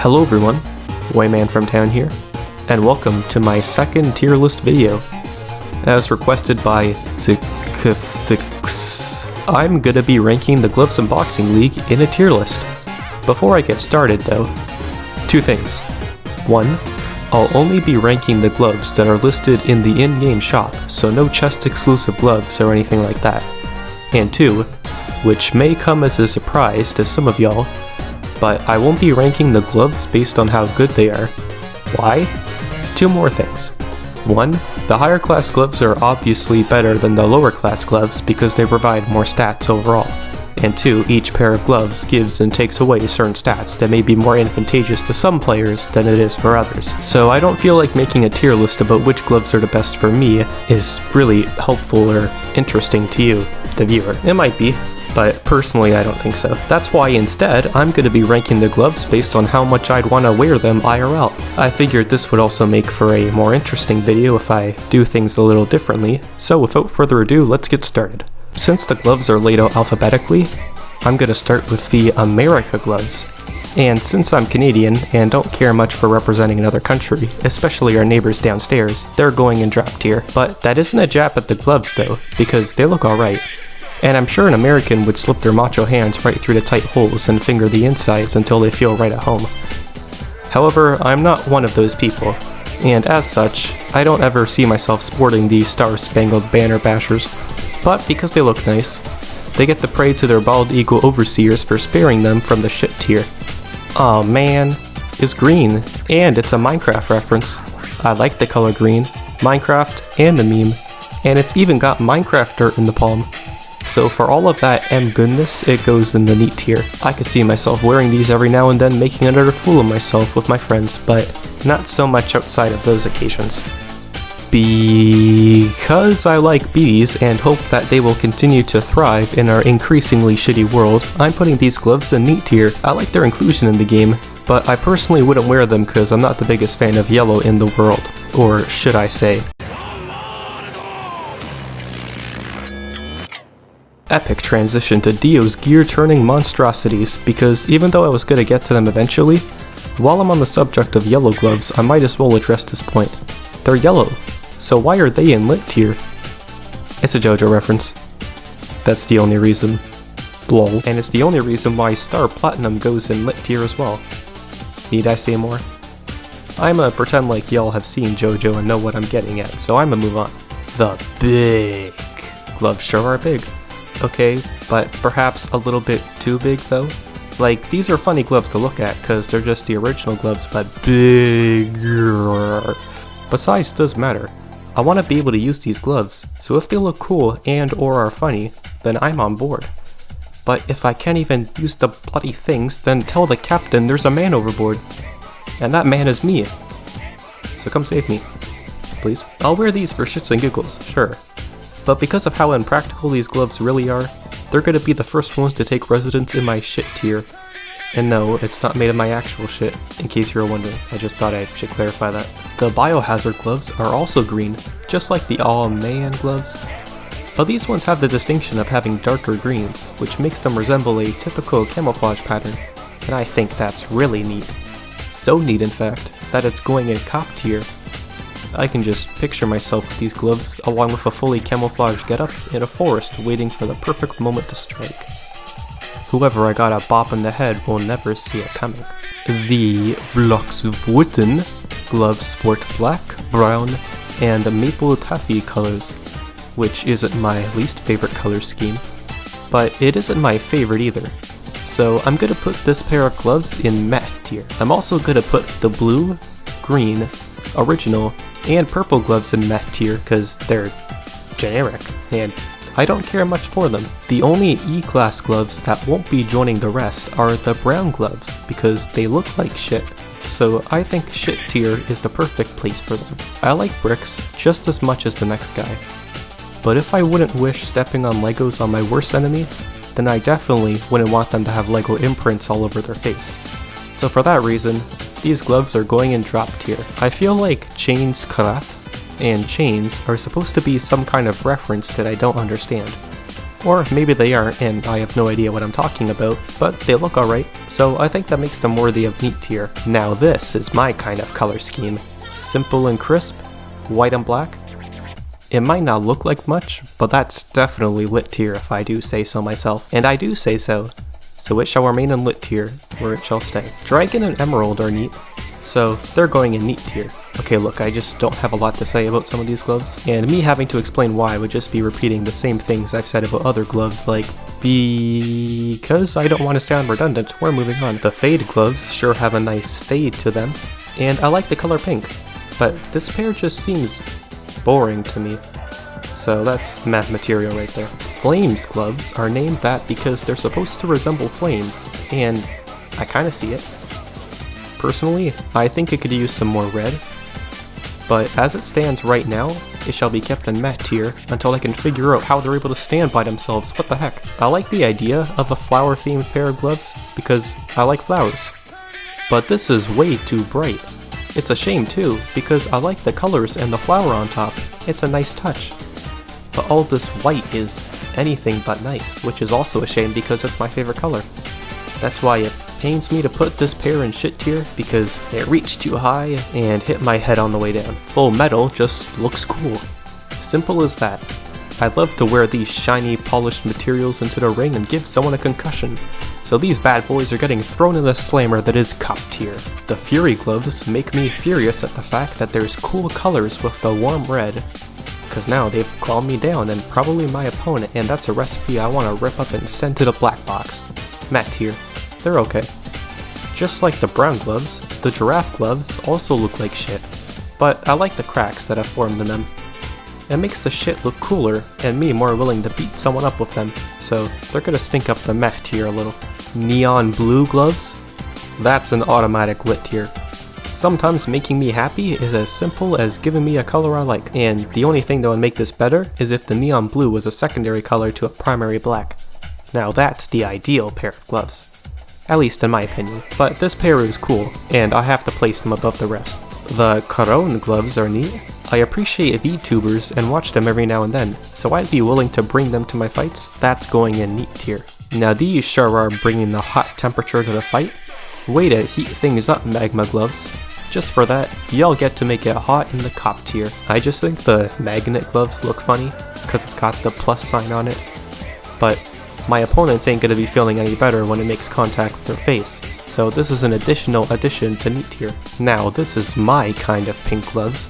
Hello everyone, WhiteManFromTown here, and welcome to my second tier list video. As requested by I'm gonna be ranking the Gloves Unboxing League in a tier list. Before I get started though, two things. One, I'll only be ranking the gloves that are listed in the in-game shop, so no chest exclusive gloves or anything like that. And two, which may come as a surprise to some of y'all, but I won't be ranking the gloves based on how good they are. Why? Two more things. One, the higher class gloves are obviously better than the lower class gloves because they provide more stats overall. And two, each pair of gloves gives and takes away certain stats that may be more advantageous to some players than it is for others. So I don't feel like making a tier list about which gloves are the best for me is really helpful or interesting to you, the viewer. It might be, but personally I don't think so. That's why instead, I'm going to be ranking the gloves based on how much I'd want to wear them IRL. I figured this would also make for a more interesting video if I do things a little differently, so without further ado, let's get started. Since the gloves are laid out alphabetically, I'm going to start with the America gloves. And since I'm Canadian and don't care much for representing another country, especially our neighbors downstairs, they're going in drop tier. But that isn't a jab at the gloves though, because they look alright. And I'm sure an American would slip their macho hands right through the tight holes and finger the insides until they feel right at home. However, I'm not one of those people, and as such, I don't ever see myself sporting these Star-Spangled Banner bashers, but because they look nice, they get the praise to their bald eagle overseers for sparing them from the shit tier. Aw man, it's green, and it's a Minecraft reference. I like the color green, Minecraft, and the meme, and it's even got Minecraft dirt in the palm. So for all of that goodness, it goes in the neat tier. I could see myself wearing these every now and then, making another fool of myself with my friends, but not so much outside of those occasions. Because I like bees and hope that they will continue to thrive in our increasingly shitty world, I'm putting these gloves in neat tier. I like their inclusion in the game, but I personally wouldn't wear them because I'm not the biggest fan of yellow in the world. Or should I say, epic transition to Dio's gear-turning monstrosities, because even though I was gonna get to them eventually, while I'm on the subject of yellow gloves, I might as well address this point. They're yellow, so why are they in lit tier? It's a JoJo reference. That's the only reason. Lol. And it's the only reason why Star Platinum goes in lit tier as well. Need I say more? I'ma pretend like y'all have seen JoJo and know what I'm getting at, so I'ma move on. The big gloves sure are big. Okay, but perhaps a little bit too big though. Like, these are funny gloves to look at because they're just the original gloves but bigger. But size does matter. I want to be able to use these gloves, so if they look cool and or are funny, then I'm on board. But if I can't even use the bloody things, then tell the captain there's a man overboard. And that man is me. So come save me, please. I'll wear these for shits and giggles, sure. But because of how impractical these gloves really are, they're gonna be the first ones to take residence in my shit tier. And no, it's not made of my actual shit, in case you were wondering. I just thought I should clarify that. The Biohazard Gloves are also green, just like the Aw Man gloves. But these ones have the distinction of having darker greens, which makes them resemble a typical camouflage pattern, and I think that's really neat. So neat in fact, that it's going in cop tier. I can just picture myself with these gloves along with a fully camouflaged getup in a forest waiting for the perfect moment to strike. Whoever I got a bop in the head will never see it coming. The blocks of wooden gloves sport black, brown, and maple taffy colors, which isn't my least favorite color scheme, but it isn't my favorite either. So I'm gonna put this pair of gloves in matte tier. I'm also gonna put the blue, green, original, and purple gloves in matte tier because they're generic and I don't care much for them. The only E-class gloves that won't be joining the rest are the brown gloves because they look like shit. So I think shit tier is the perfect place for them. I like bricks just as much as the next guy. But if I wouldn't wish stepping on Legos on my worst enemy, then I definitely wouldn't want them to have Lego imprints all over their face. So for that reason, these gloves are going in drop tier. I feel like chains craft and chains are supposed to be some kind of reference that I don't understand. Or maybe they aren't and I have no idea what I'm talking about, but they look alright, so I think that makes them worthy of neat tier. Now this is my kind of color scheme. Simple and crisp, white and black. It might not look like much, but that's definitely lit tier if I do say so myself. And I do say so. So it shall remain in lit tier, where it shall stay. Dragon and emerald are neat, so they're going in neat tier. Okay, look, I just don't have a lot to say about some of these gloves, and me having to explain why would just be repeating the same things I've said about other gloves, like, because I don't want to sound redundant. We're moving on. The fade gloves sure have a nice fade to them, and I like the color pink, but this pair just seems boring to me. So that's matte material right there. Flames gloves are named that because they're supposed to resemble flames, and I kinda see it. Personally, I think it could use some more red, but as it stands right now, it shall be kept in matte tier until I can figure out how they're able to stand by themselves. What the heck? I like the idea of a flower themed pair of gloves because I like flowers, but this is way too bright. It's a shame too, because I like the colors and the flower on top. It's a nice touch. But all this white is anything but nice, which is also a shame because it's my favorite color. That's why it pains me to put this pair in shit tier, because it reached too high and hit my head on the way down. Full metal just looks cool. Simple as that. I'd love to wear these shiny, polished materials into the ring and give someone a concussion. So these bad boys are getting thrown in the slammer that is cup tier. The Fury gloves make me furious at the fact that there's cool colors with the warm red, because now they've calmed me down and probably my opponent, and that's a recipe I want to rip up and send to the black box. Matte tier. They're okay. Just like the brown gloves, the giraffe gloves also look like shit, but I like the cracks that have formed in them. It makes the shit look cooler, and me more willing to beat someone up with them, so they're gonna stink up the matte tier a little. Neon blue gloves? That's an automatic lit tier. Sometimes making me happy is as simple as giving me a color I like, and the only thing that would make this better is if the neon blue was a secondary color to a primary black. Now that's the ideal pair of gloves. At least in my opinion. But this pair is cool, and I have to place them above the rest. The Karon Gloves are neat. I appreciate VTubers and watch them every now and then, so I'd be willing to bring them to my fights. That's going in neat tier. Now these sure are bringing the hot temperature to the fight. Way to heat things up, Magma Gloves. Just for that, y'all get to make it hot in the cop tier. I just think the magnet gloves look funny, because it's got the plus sign on it. But my opponents ain't gonna be feeling any better when it makes contact with their face. So this is an additional addition to neat tier. Now this is my kind of pink gloves.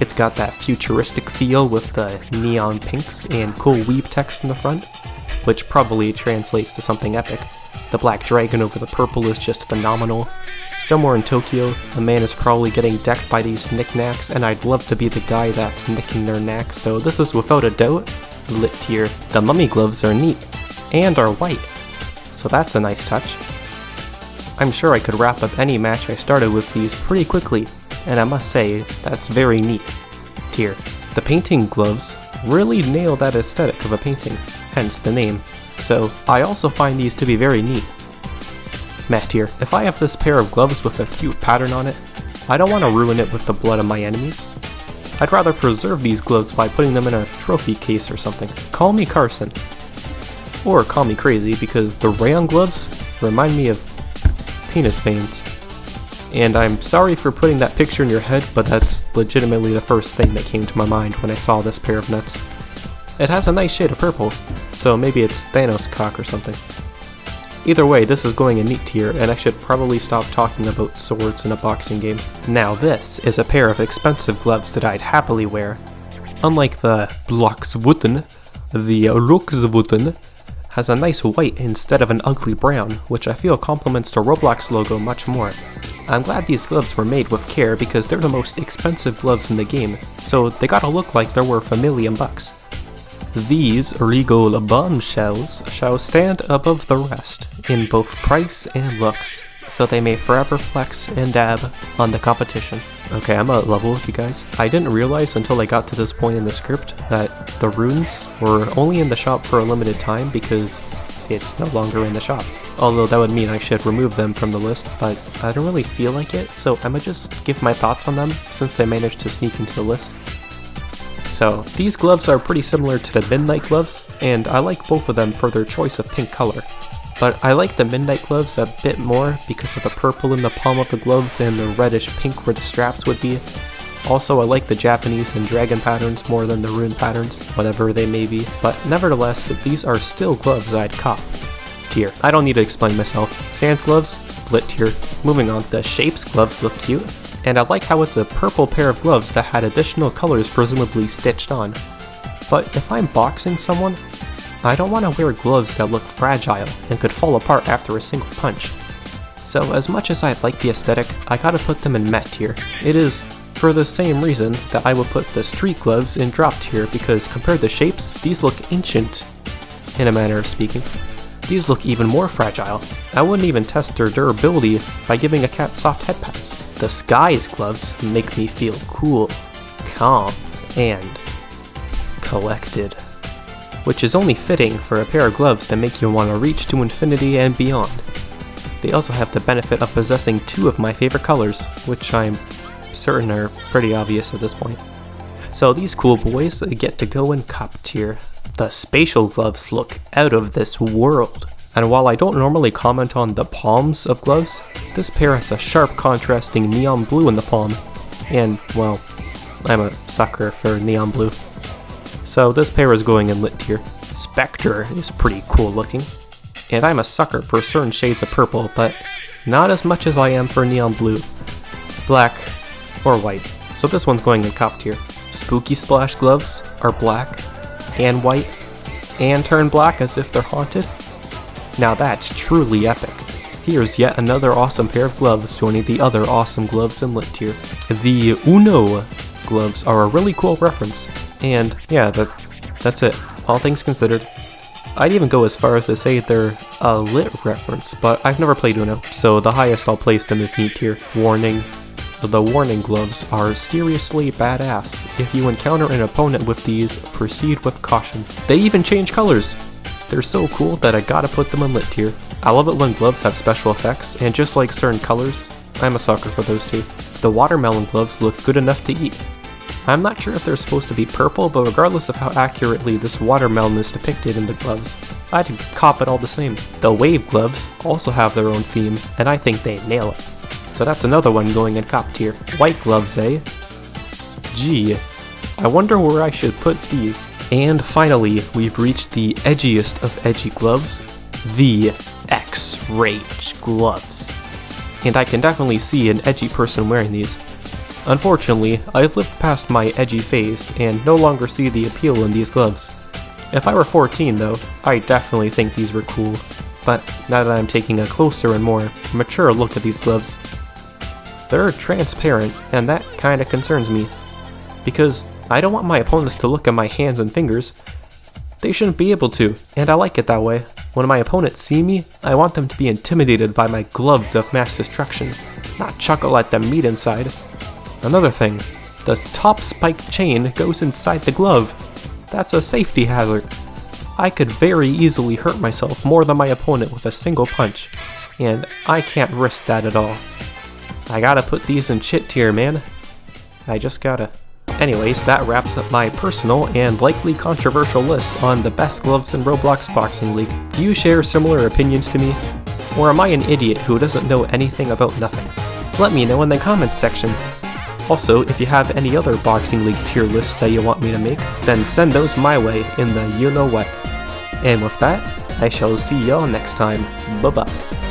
It's got that futuristic feel with the neon pinks and cool weave text in the front, which probably translates to something epic. The black dragon over the purple is just phenomenal. Somewhere in Tokyo, a man is probably getting decked by these knickknacks, and I'd love to be the guy that's nicking their knacks, so this is without a doubt lit tier. The mummy gloves are neat, and are white, so that's a nice touch. I'm sure I could wrap up any match I started with these pretty quickly, and I must say, that's very neat tier. The painting gloves really nail that aesthetic of a painting, hence the name, so I also find these to be very neat. Matte tier. If I have this pair of gloves with a cute pattern on it, I don't want to ruin it with the blood of my enemies. I'd rather preserve these gloves by putting them in a trophy case or something. Call me Carson. Or call me crazy, because the rayon gloves remind me of penis veins. And I'm sorry for putting that picture in your head, but that's legitimately the first thing that came to my mind when I saw this pair of nuts. It has a nice shade of purple, so maybe it's Thanos cock or something. Either way, this is going in neat tier, and I should probably stop talking about swords in a boxing game. Now this is a pair of expensive gloves that I'd happily wear. Unlike the Bloxwooten, the Ruxwooten has a nice white instead of an ugly brown, which I feel complements the Roblox logo much more. I'm glad these gloves were made with care because they're the most expensive gloves in the game, so they gotta look like they're worth $1 million. These regal bombshells shall stand above the rest in both price and looks, so they may forever flex and dab on the competition. Okay, I'm at level with you guys. I didn't realize until I got to this point in the script that the runes were only in the shop for a limited time because it's no longer in the shop. Although that would mean I should remove them from the list, but I don't really feel like it, so I'ma just give my thoughts on them since they managed to sneak into the list. So, these gloves are pretty similar to the Midnight Gloves, and I like both of them for their choice of pink color. But I like the Midnight Gloves a bit more because of the purple in the palm of the gloves and the reddish pink where the straps would be. Also, I like the Japanese and dragon patterns more than the rune patterns, whatever they may be, but nevertheless, these are still gloves I'd cop. Tier. I don't need to explain myself. Sans gloves, lit tier. Moving on, the Shapes gloves look cute, and I like how it's a purple pair of gloves that had additional colors presumably stitched on. But if I'm boxing someone, I don't want to wear gloves that look fragile and could fall apart after a single punch. So as much as I like the aesthetic, I gotta put them in matte tier. It is for the same reason that I would put the Street gloves in drop tier, because compared to Shapes, these look ancient, in a manner of speaking. These look even more fragile. I wouldn't even test their durability by giving a cat soft head pats. The Skies gloves make me feel cool, calm, and collected. Which is only fitting for a pair of gloves that make you want to reach to infinity and beyond. They also have the benefit of possessing two of my favorite colors, which I'm certain are pretty obvious at this point. So these cool boys get to go in cop tier. The Spatial Gloves look out of this world. And while I don't normally comment on the palms of gloves, this pair has a sharp contrasting neon blue in the palm. And, well, I'm a sucker for neon blue. So this pair is going in lit tier. Spectre is pretty cool looking. And I'm a sucker for certain shades of purple, but not as much as I am for neon blue, black, or white. So this one's going in cop tier. Spooky Splash gloves are black and white and turn black as if they're haunted. Now that's truly epic. Here's yet another awesome pair of gloves joining the other awesome gloves in lit tier. The Uno gloves are a really cool reference. And yeah, that's it, all things considered. I'd even go as far as to say they're a lit reference, but I've never played Uno, so the highest I'll place them is neat tier. Warning. The Warning gloves are seriously badass. If you encounter an opponent with these, proceed with caution. They even change colors! They're so cool that I gotta put them in lit tier. I love it when gloves have special effects, and just like certain colors, I'm a sucker for those too. The Watermelon gloves look good enough to eat. I'm not sure if they're supposed to be purple, but regardless of how accurately this watermelon is depicted in the gloves, I'd cop it all the same. The Wave gloves also have their own theme, and I think they nail it. So that's another one going in cop tier. White gloves, eh? Gee, I wonder where I should put these. And finally, we've reached the edgiest of edgy gloves, the X-Rage gloves. And I can definitely see an edgy person wearing these. Unfortunately, I've lived past my edgy phase and no longer see the appeal in these gloves. If I were 14 though, I definitely think these were cool. But now that I'm taking a closer and more mature look at these gloves, they're transparent, and that kinda concerns me. Because I don't want my opponents to look at my hands and fingers. They shouldn't be able to, and I like it that way. When my opponents see me, I want them to be intimidated by my gloves of mass destruction, not chuckle at the meat inside. Another thing, the top spiked chain goes inside the glove. That's a safety hazard. I could very easily hurt myself more than my opponent with a single punch, and I can't risk that at all. I gotta put these in chit tier, man. I just gotta. Anyways, that wraps up my personal and likely controversial list on the best gloves in Roblox Boxing League. Do you share similar opinions to me? Or am I an idiot who doesn't know anything about nothing? Let me know in the comments section. Also, if you have any other Boxing League tier lists that you want me to make, then send those my way in the you-know-what. And with that, I shall see y'all next time. Bye-bye.